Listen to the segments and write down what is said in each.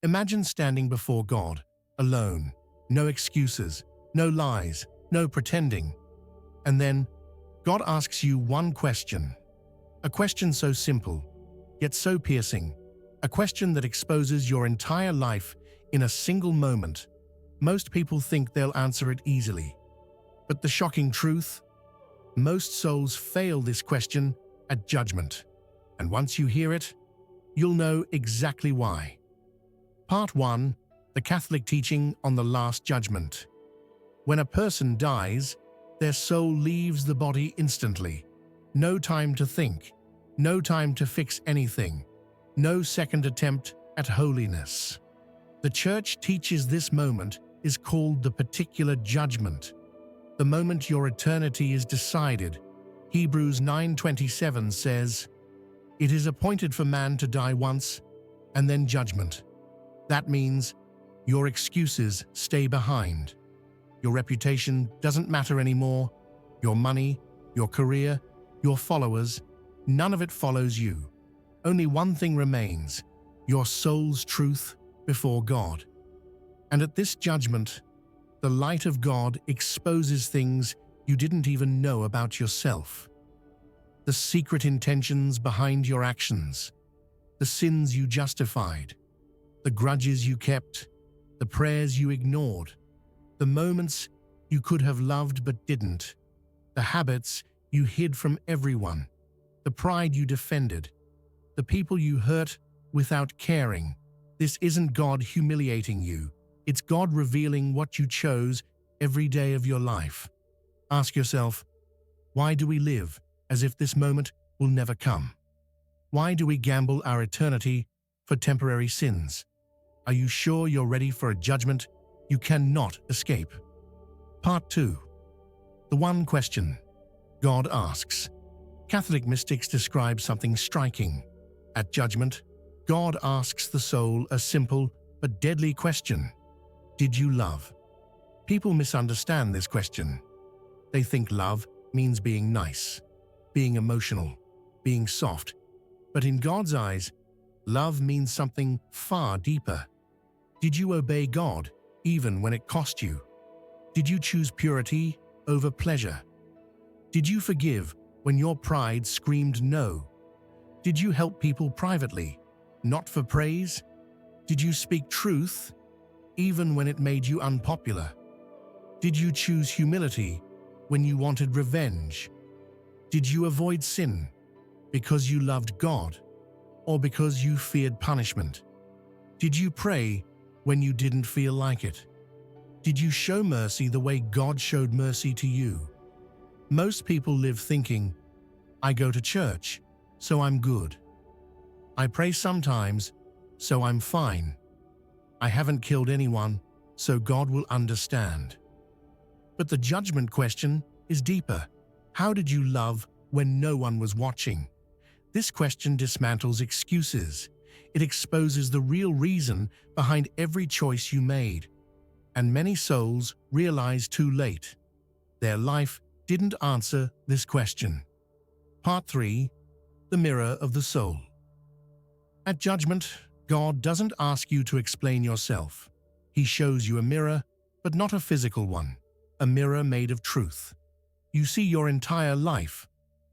Imagine standing before God, alone, no excuses, no lies, no pretending. And then, God asks you one question. A question so simple, yet so piercing. A question that exposes your entire life in a single moment. Most people think they'll answer it easily. But the shocking truth? Most souls fail this question at judgment. And once you hear it, you'll know exactly why. Part 1. The Catholic teaching on the Last Judgment. When a person dies, their soul leaves the body instantly. No time to think, no time to fix anything, no second attempt at holiness. The Church teaches this moment is called the particular judgment, the moment your eternity is decided. Hebrews 9:27 says, "It is appointed for man to die once, and then judgment." That means your excuses stay behind. Your reputation doesn't matter anymore. Your money, your career, your followers, none of it follows you. Only one thing remains, your soul's truth before God. And at this judgment, the light of God exposes things you didn't even know about yourself. The secret intentions behind your actions, the sins you justified, the grudges you kept, the prayers you ignored, the moments you could have loved but didn't, the habits you hid from everyone, the pride you defended, the people you hurt without caring. This isn't God humiliating you. It's God revealing what you chose every day of your life. Ask yourself, why do we live as if this moment will never come? Why do we gamble our eternity for temporary sins? Are you sure you're ready for a judgment you cannot escape? Part 2. The one question God asks. Catholic mystics describe something striking. At judgment, God asks the soul a simple but deadly question. Did you love? People misunderstand this question. They think love means being nice, being emotional, being soft. But in God's eyes, love means something far deeper. Did you obey God, even when it cost you? Did you choose purity over pleasure? Did you forgive when your pride screamed no? Did you help people privately, not for praise? Did you speak truth, even when it made you unpopular? Did you choose humility when you wanted revenge? Did you avoid sin because you loved God or because you feared punishment? Did you pray when you didn't feel like it? Did you show mercy the way God showed mercy to you? Most people live thinking, I go to church, so I'm good. I pray sometimes, so I'm fine. I haven't killed anyone, so God will understand. But the judgment question is deeper. How did you love when no one was watching? This question dismantles excuses. It exposes the real reason behind every choice you made. And many souls realize too late. Their life didn't answer this question. Part 3. The Mirror of the Soul. At judgment, God doesn't ask you to explain yourself. He shows you a mirror, but not a physical one. A mirror made of truth. You see your entire life,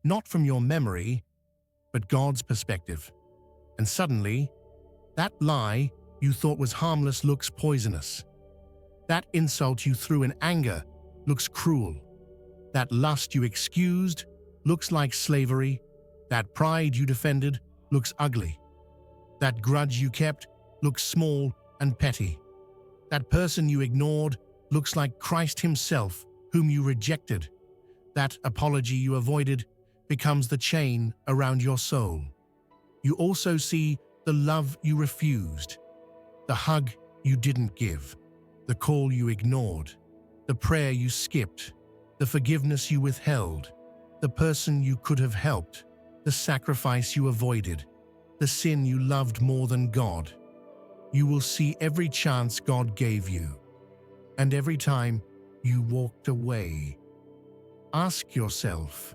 not from your memory, but God's perspective. And suddenly, that lie you thought was harmless looks poisonous. That insult you threw in anger looks cruel. That lust you excused looks like slavery. That pride you defended looks ugly. That grudge you kept looks small and petty. That person you ignored looks like Christ himself, whom you rejected. That apology you avoided becomes the chain around your soul. You also see the love you refused, the hug you didn't give, the call you ignored, the prayer you skipped, the forgiveness you withheld, the person you could have helped, the sacrifice you avoided, the sin you loved more than God. You will see every chance God gave you, and every time you walked away. Ask yourself,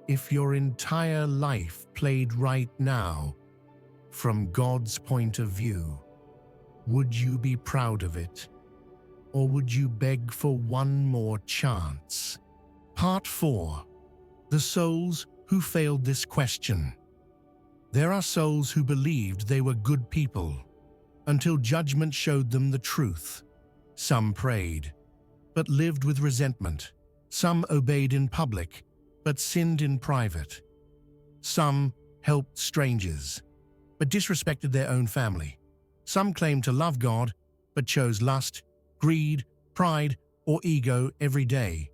if your entire life played right now, from God's point of view, Would you be proud of it? Or would you beg for one more chance? Part 4. The souls who failed this question. There are souls who believed they were good people until judgment showed them the truth. Some prayed, but lived with resentment. Some obeyed in public, but sinned in private. Some helped strangers, but disrespected their own family. Some claimed to love God, but chose lust, greed, pride, or ego every day.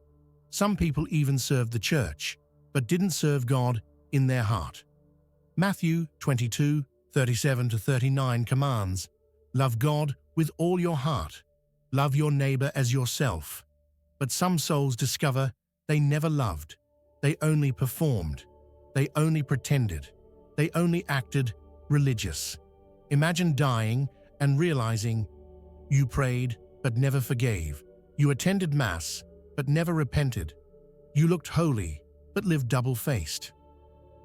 Some people even served the church, but didn't serve God in their heart. Matthew 22:37-39 commands, "Love God with all your heart. Love your neighbor as yourself." But some souls discover they never loved. They only performed. They only pretended. They only acted religious. Imagine dying and realizing you prayed but never forgave. You attended Mass but never repented. You looked holy but lived double-faced.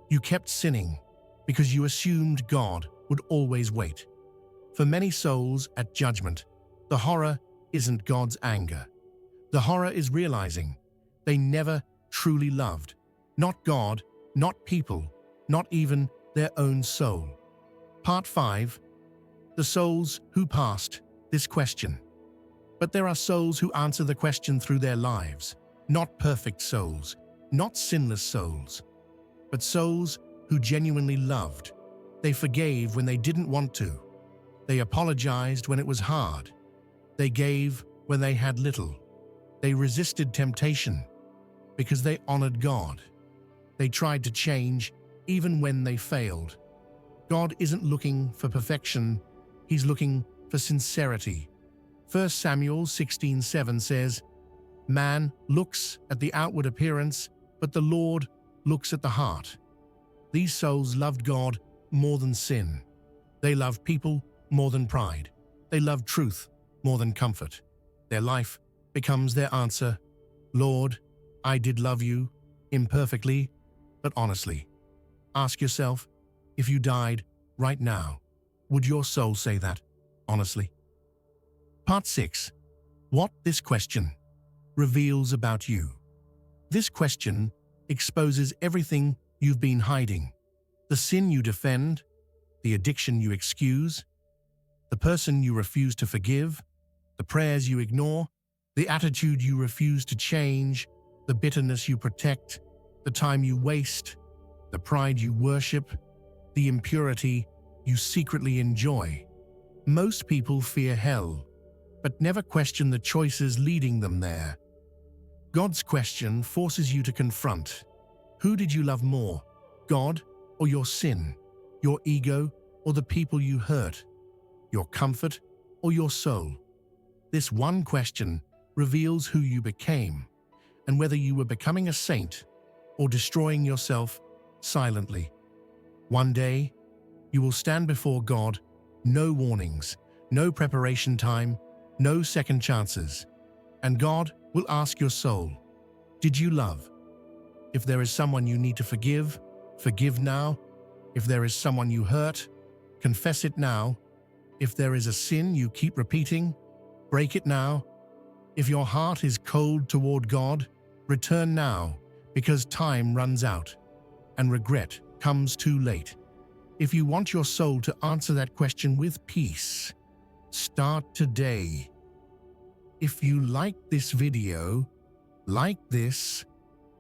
You kept sinning because you assumed God would always wait. For many souls at judgment, the horror isn't God's anger. The horror is realizing they never truly loved. Not God, not people, not even their own soul. Part 5. The souls who passed this question. But there are souls who answer the question through their lives. Not perfect souls, not sinless souls, but souls who genuinely loved. They forgave when they didn't want to. They apologized when it was hard. They gave when they had little. They resisted temptation because they honored God. They tried to change even when they failed. God isn't looking for perfection, He's looking for sincerity. 1 Samuel 16:7 says, "Man looks at the outward appearance, but the Lord looks at the heart." These souls loved God more than sin. They loved people more than pride. They loved truth more than comfort. Their life becomes their answer. Lord, I did love you, imperfectly, but honestly. Ask yourself, if you died right now, would your soul say that, honestly? Part 6. What this question reveals about you. This question exposes everything you've been hiding. The sin you defend, the addiction you excuse, the person you refuse to forgive, the prayers you ignore, the attitude you refuse to change, the bitterness you protect, the time you waste, the pride you worship, the impurity you secretly enjoy. Most people fear hell, but never question the choices leading them there. God's question forces you to confront. Who did you love more, God or your sin, your ego or the people you hurt, your comfort or your soul? This one question reveals who you became and whether you were becoming a saint or destroying yourself silently. One day, you will stand before God, no warnings, no preparation time, no second chances, and God will ask your soul, did you love? If there is someone you need to forgive, forgive now. If there is someone you hurt, confess it now. If there is a sin you keep repeating, break it now. If your heart is cold toward God, return now, because time runs out and regret comes too late. If you want your soul to answer that question with peace, start today. If you like this video, like this,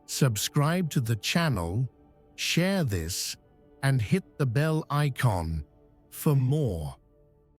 subscribe to the channel, share this, and hit the bell icon for more.